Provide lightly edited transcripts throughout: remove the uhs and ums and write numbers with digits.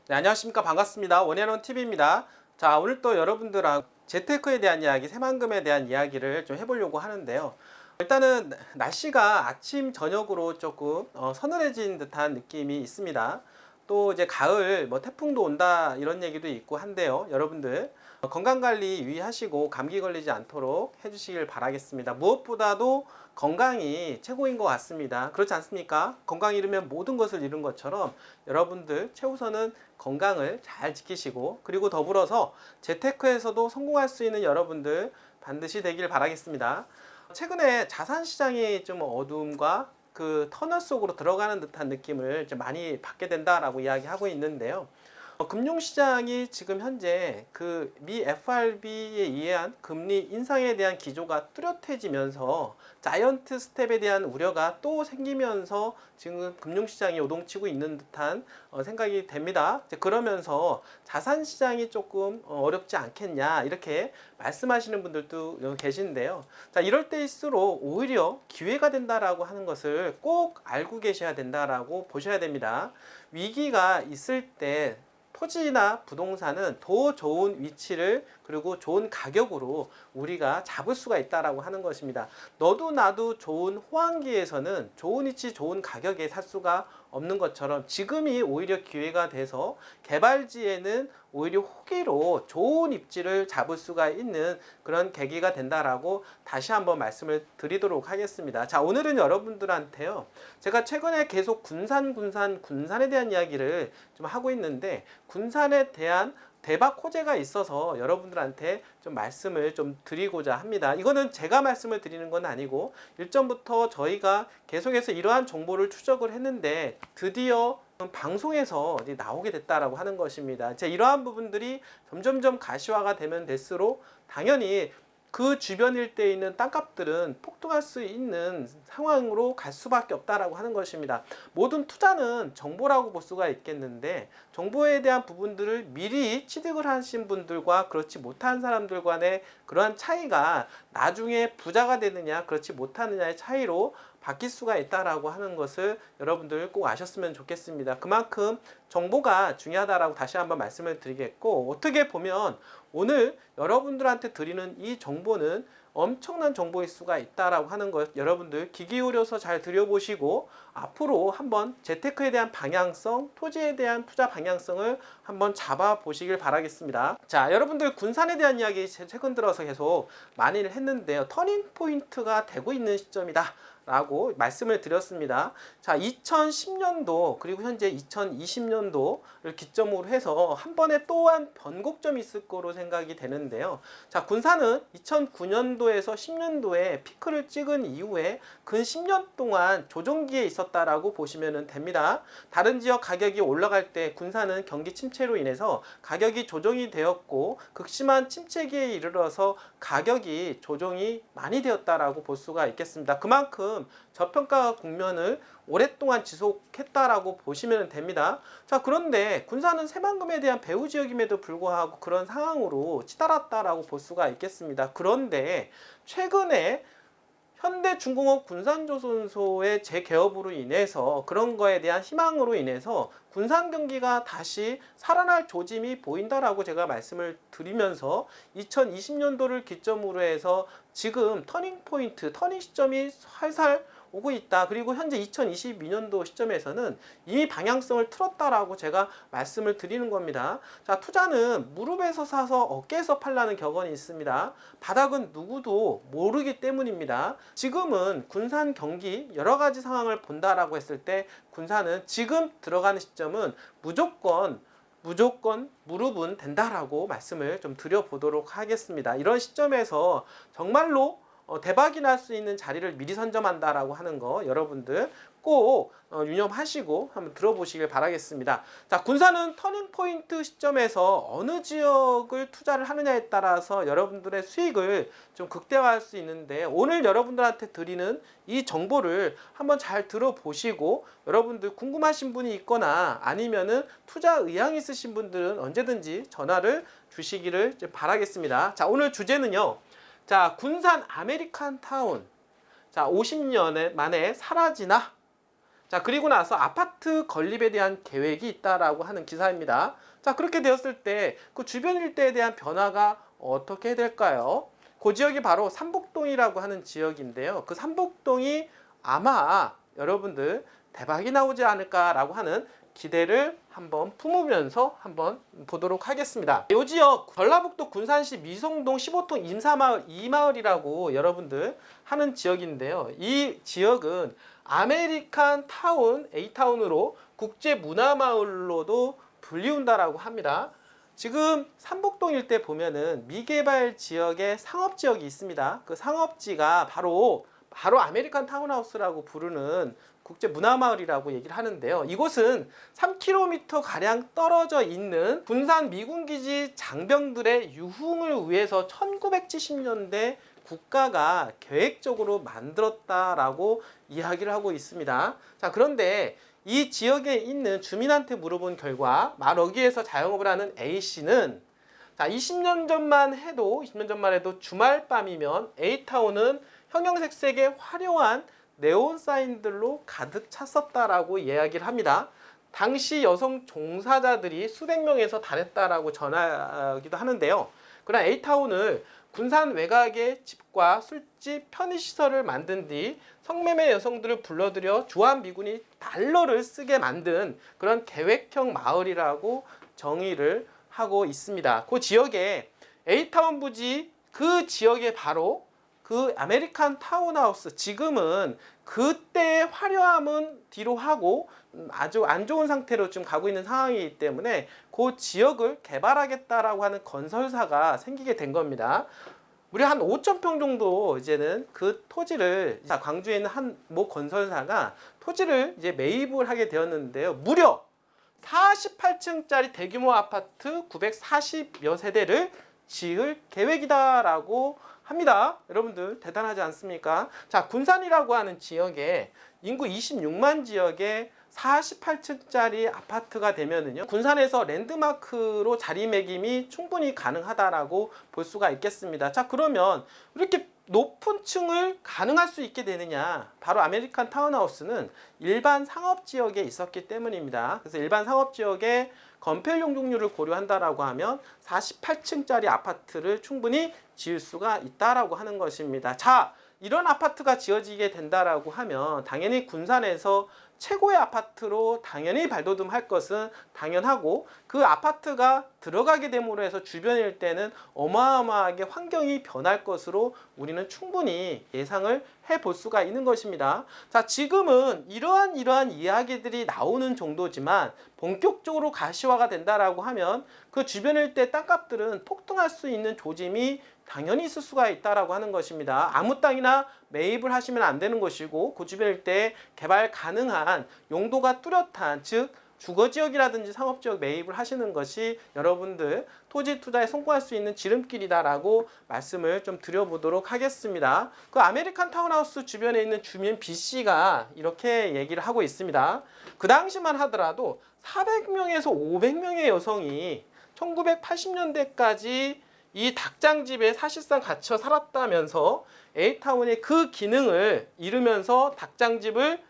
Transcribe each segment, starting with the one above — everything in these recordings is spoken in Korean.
네, 안녕하십니까. 반갑습니다. 원앤원 TV입니다. 자, 오늘 또 여러분들하고 재테크에 대한 이야기, 새만금에 대한 이야기를 좀 해보려고 하는데요. 일단은 날씨가 아침, 저녁으로 조금 서늘해진 듯한 느낌이 있습니다. 또 이제 가을, 태풍도 온다 이런 얘기도 있고 한데요. 여러분들 건강관리 유의하시고 감기 걸리지 않도록 해주시길 바라겠습니다. 무엇보다도 건강이 최고인 것 같습니다. 그렇지 않습니까? 건강 잃으면 모든 것을 잃은 것처럼 여러분들 최우선은 건강을 잘 지키시고, 그리고 더불어서 재테크에서도 성공할 수 있는 여러분들 반드시 되길 바라겠습니다. 최근에 자산시장이 좀 어둠과 그 터널 속으로 들어가는 듯한 느낌을 좀 많이 받게 된다라고 이야기하고 있는데요. 금융시장이 지금 현재 그 미 FRB에 의한 금리 인상에 대한 기조가 뚜렷해지면서 자이언트 스텝에 대한 우려가 또 생기면서 지금 금융시장이 요동치고 있는 듯한 생각이 됩니다. 그러면서 자산시장이 조금 어렵지 않겠냐 이렇게 말씀하시는 분들도 계신데요. 자, 이럴 때일수록 오히려 기회가 된다라고 하는 것을 꼭 알고 계셔야 된다라고 보셔야 됩니다. 위기가 있을 때 토지나 부동산은 더 좋은 위치를 그리고 좋은 가격으로 우리가 잡을 수가 있다라고 하는 것입니다. 너도 나도 좋은 호황기에서는 좋은 위치, 좋은 가격에 살 수가 없는 것처럼 지금이 오히려 기회가 돼서 개발지에는 오히려 호기로 좋은 입지를 잡을 수가 있는 그런 계기가 된다라고 다시 한번 말씀을 드리도록 하겠습니다. 자, 오늘은 여러분들한테요, 제가 최근에 계속 군산에 대한 이야기를 좀 하고 있는데, 군산에 대한 대박 호재가 있어서 여러분들한테 좀 말씀을 좀 드리고자 합니다. 이거는 제가 말씀을 드리는 건 아니고 일전부터 저희가 계속해서 이러한 정보를 추적을 했는데 드디어 방송에서 나오게 됐다라고 하는 것입니다. 이러한 부분들이 점점점 가시화가 되면 될수록 당연히 그 주변 일대에 있는 땅값들은 폭등할 수 있는 상황으로 갈 수밖에 없다라고 하는 것입니다. 모든 투자는 정보라고 볼 수가 있겠는데, 정보에 대한 부분들을 미리 취득을 하신 분들과 그렇지 못한 사람들 간의 그러한 차이가 나중에 부자가 되느냐 그렇지 못하느냐의 차이로 바뀔 수가 있다라고 하는 것을 여러분들 꼭 아셨으면 좋겠습니다. 그만큼 정보가 중요하다라고 다시 한번 말씀을 드리겠고, 어떻게 보면 오늘 여러분들한테 드리는 이 정보는 엄청난 정보일 수가 있다라고 하는 것, 여러분들 귀 기울여서 잘 들여보시고 앞으로 한번 재테크에 대한 방향성, 토지에 대한 투자 방향성을 한번 잡아보시길 바라겠습니다. 자, 여러분들 군산에 대한 이야기 최근 들어서 계속 많이를 했는데요. 터닝 포인트가 되고 있는 시점이다 라고 말씀을 드렸습니다. 자, 2010년도 그리고 현재 2020년도를 기점으로 해서 한 번에 또한 변곡점이 있을 거로 생각이 되는데요. 자, 군산은 2009년도에서 10년도에 피크를 찍은 이후에 근 10년 동안 조정기에 있었다라고 보시면 됩니다. 다른 지역 가격이 올라갈 때 군산은 경기 침체로 인해서 가격이 조정이 되었고, 극심한 침체기에 이르러서 가격이 조정이 많이 되었다라고 볼 수가 있겠습니다. 그만큼 저평가 국면을 오랫동안 지속했다라고 보시면 됩니다. 자, 그런데 군산은 새만금에 대한 배후 지역임에도 불구하고 그런 상황으로 치달았다라고 볼 수가 있겠습니다. 그런데 최근에 현대중공업 군산조선소의 재개업으로 인해서, 그런 거에 대한 희망으로 인해서 군산 경기가 다시 살아날 조짐이 보인다라고 제가 말씀을 드리면서 2020년도를 기점으로 해서 지금 터닝 포인트, 터닝 시점이 살살 오고 있다. 그리고 현재 2022년도 시점에서는 이미 방향성을 틀었다라고 제가 말씀을 드리는 겁니다. 자, 투자는 무릎에서 사서 어깨에서 팔라는 격언이 있습니다. 바닥은 누구도 모르기 때문입니다. 지금은 군산 경기 여러 가지 상황을 본다라고 했을 때 군산은 지금 들어가는 시점은 무조건 무릎은 된다라고 말씀을 좀 드려보도록 하겠습니다. 이런 시점에서 정말로 대박이 날 수 있는 자리를 미리 선점한다라고 하는 거 여러분들 꼭 유념하시고 한번 들어보시길 바라겠습니다. 자, 군산은 터닝포인트 시점에서 어느 지역을 투자를 하느냐에 따라서 여러분들의 수익을 좀 극대화할 수 있는데, 오늘 여러분들한테 드리는 이 정보를 한번 잘 들어보시고 여러분들 궁금하신 분이 있거나 아니면은 투자 의향 있으신 분들은 언제든지 전화를 주시기를 바라겠습니다. 자, 오늘 주제는요. 자, 군산 아메리칸 타운. 자, 50년 만에 사라지나? 자, 그리고 나서 아파트 건립에 대한 계획이 있다라고 하는 기사입니다. 자, 그렇게 되었을 때 그 주변 일대에 대한 변화가 어떻게 될까요? 그 지역이 바로 삼복동이라고 하는 지역인데요. 그 삼복동이 아마 여러분들 대박이 나오지 않을까라고 하는 기대를 한번 품으면서 한번 보도록 하겠습니다. 이 지역 전라북도 군산시 미송동 15통 임사마을 2마을이라고 여러분들 하는 지역인데요. 이 지역은 아메리칸 타운, A타운으로 국제문화마을로도 불리운다라고 합니다. 지금 삼복동 일대 보면은 미개발 지역에 상업지역이 있습니다. 그 상업지가 바로 아메리칸 타운하우스라고 부르는 국제문화마을이라고 얘기를 하는데요. 이곳은 3km 가량 떨어져 있는 군산 미군기지 장병들의 유흥을 위해서 1970년대 국가가 계획적으로 만들었다라고 이야기를 하고 있습니다. 자, 그런데 이 지역에 있는 주민한테 물어본 결과 말어기에서 자영업을 하는 A씨는 자, 20년 전만 해도 주말 밤이면 A타운은 형형색색의 화려한 네온 사인들로 가득 찼었다라고 이야기를 합니다. 당시 여성 종사자들이 수백 명에서 달했다라고 전하기도 하는데요. 그러나 A타운을 군산 외곽에 집과 술집, 편의시설을 만든 뒤 성매매 여성들을 불러들여 주한미군이 달러를 쓰게 만든 그런 계획형 마을이라고 정의를 하고 있습니다. 그 지역에 A타운 부지 그 지역에 바로 그 아메리칸 타운하우스 지금은 그때의 화려함은 뒤로 하고 아주 안 좋은 상태로 좀 가고 있는 상황이기 때문에 그 지역을 개발하겠다라고 하는 건설사가 생기게 된 겁니다. 무려 한 5,000평 정도 이제는 그 토지를 광주에 있는 한 모 건설사가 토지를 이제 매입을 하게 되었는데요. 무려 48층짜리 대규모 아파트 940여 세대를 지을 계획이다라고 합니다. 여러분들 대단하지 않습니까? 자, 군산이라고 하는 지역에 인구 26만 지역에 48층짜리 아파트가 되면은요, 군산에서 랜드마크로 자리매김이 충분히 가능하다라고 볼 수가 있겠습니다. 자, 그러면 이렇게 높은 층을 가능할 수 있게 되느냐? 바로 아메리칸 타운하우스는 일반 상업지역에 있었기 때문입니다. 그래서 일반 상업지역에 건폐율 용적률을 고려한다라고 하면 48층짜리 아파트를 충분히 지을 수가 있다라고 하는 것입니다. 자, 이런 아파트가 지어지게 된다라고 하면 당연히 군산에서 최고의 아파트로 당연히 발돋움할 것은 당연하고, 그 아파트가 들어가게 됨으로 해서 주변 일대는 어마어마하게 환경이 변할 것으로 우리는 충분히 예상을 해볼 수가 있는 것입니다. 자, 지금은 이러한 이야기들이 나오는 정도지만 본격적으로 가시화가 된다라고 하면 그 주변 일대 땅값들은 폭등할 수 있는 조짐이 당연히 있을 수가 있다라고 하는 것입니다. 아무 땅이나 매입을 하시면 안 되는 것이고, 그 주변 일대에 개발 가능한 용도가 뚜렷한, 즉 주거지역이라든지 상업지역 매입을 하시는 것이 여러분들 토지 투자에 성공할 수 있는 지름길이다라고 말씀을 좀 드려보도록 하겠습니다. 그 아메리칸 타운하우스 주변에 있는 주민 B씨가 이렇게 얘기를 하고 있습니다. 그 당시만 하더라도 400명에서 500명의 여성이 1980년대까지 이 닭장집에 사실상 갇혀 살았다면서 A타운의 그 기능을 잃으면서 닭장집을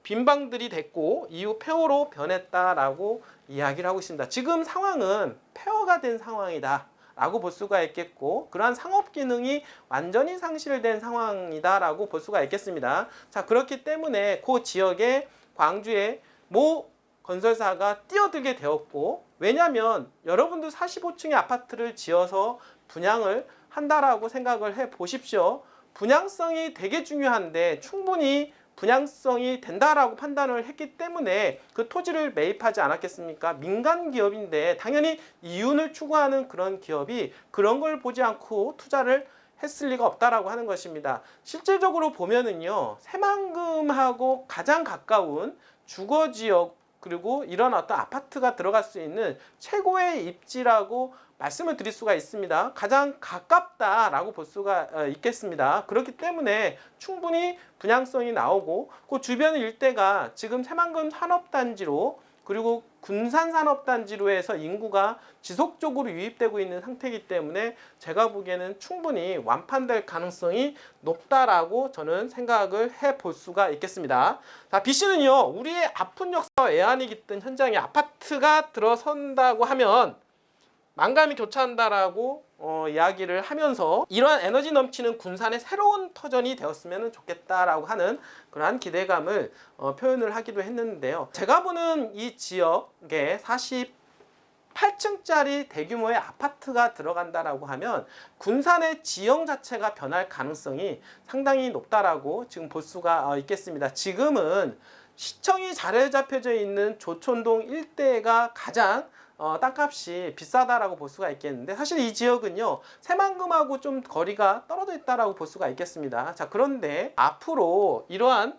빈방들이 됐고 이후 폐허로 변했다라고 이야기를 하고 있습니다. 지금 상황은 폐허가 된 상황이다 라고 볼 수가 있겠고, 그러한 상업 기능이 완전히 상실된 상황이다 라고 볼 수가 있겠습니다. 자, 그렇기 때문에 그 지역에 광주에 모 건설사가 뛰어들게 되었고, 왜냐하면 여러분들 45층의 아파트를 지어서 분양을 한다라고 생각을 해 보십시오. 분양성이 되게 중요한데 충분히 분양성이 된다라고 판단을 했기 때문에 그 토지를 매입하지 않았겠습니까? 민간 기업인데 당연히 이윤을 추구하는 그런 기업이 그런 걸 보지 않고 투자를 했을 리가 없다라고 하는 것입니다. 실질적으로 보면은요, 새만금하고 가장 가까운 주거지역, 그리고 이런 어떤 아파트가 들어갈 수 있는 최고의 입지라고 말씀을 드릴 수가 있습니다. 가장 가깝다라고 볼 수가 있겠습니다. 그렇기 때문에 충분히 분양성이 나오고, 그 주변 일대가 지금 새만금 산업단지로, 그리고 군산산업단지로 해서 인구가 지속적으로 유입되고 있는 상태이기 때문에 제가 보기에는 충분히 완판될 가능성이 높다라고 저는 생각을 해볼 수가 있겠습니다. 자, B씨는요, 우리의 아픈 역사와 애환이 깃든 현장에 아파트가 들어선다고 하면 만감이 교차한다라고 이야기를 하면서 이러한 에너지 넘치는 군산의 새로운 터전이 되었으면 좋겠다라고 하는 그러한 기대감을 표현을 하기도 했는데요. 제가 보는 이 지역에 48층짜리 대규모의 아파트가 들어간다라고 하면 군산의 지형 자체가 변할 가능성이 상당히 높다라고 지금 볼 수가 있겠습니다. 지금은 시청이 잘 잡혀져 있는 조촌동 일대가 가장 땅값이 비싸다라고 볼 수가 있겠는데, 사실 이 지역은요 새만금하고 좀 거리가 떨어져 있다라고 볼 수가 있겠습니다. 자, 그런데 앞으로 이런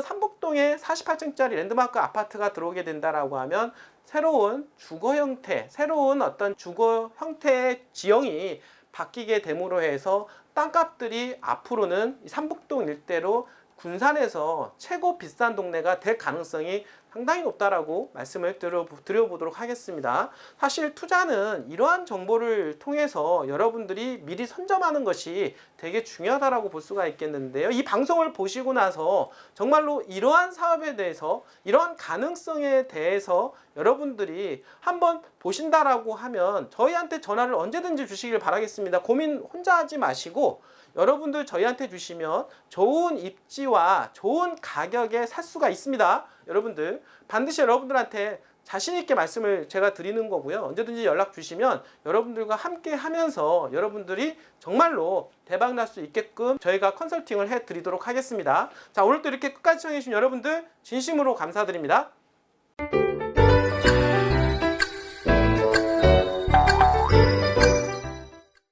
삼북동에 48층짜리 랜드마크 아파트가 들어오게 된다라고 하면 새로운 주거 형태, 새로운 어떤 주거 형태의 지형이 바뀌게 됨으로 해서 땅값들이 앞으로는 삼북동 일대로 군산에서 최고 비싼 동네가 될 가능성이 상당히 높다라고 말씀을 드려보도록 하겠습니다. 사실 투자는 이러한 정보를 통해서 여러분들이 미리 선점하는 것이 되게 중요하다라고 볼 수가 있겠는데요. 이 방송을 보시고 나서 정말로 이러한 사업에 대해서, 이러한 가능성에 대해서 여러분들이 한번 보신다라고 하면 저희한테 전화를 언제든지 주시길 바라겠습니다. 고민 혼자 하지 마시고 여러분들 저희한테 주시면 좋은 입지와 좋은 가격에 살 수가 있습니다. 여러분들 반드시 여러분들한테 자신 있게 말씀을 제가 드리는 거고요. 언제든지 연락 주시면 여러분들과 함께 하면서 여러분들이 정말로 대박 날 수 있게끔 저희가 컨설팅을 해 드리도록 하겠습니다. 자, 오늘도 이렇게 끝까지 시청해 주신 여러분들 진심으로 감사드립니다.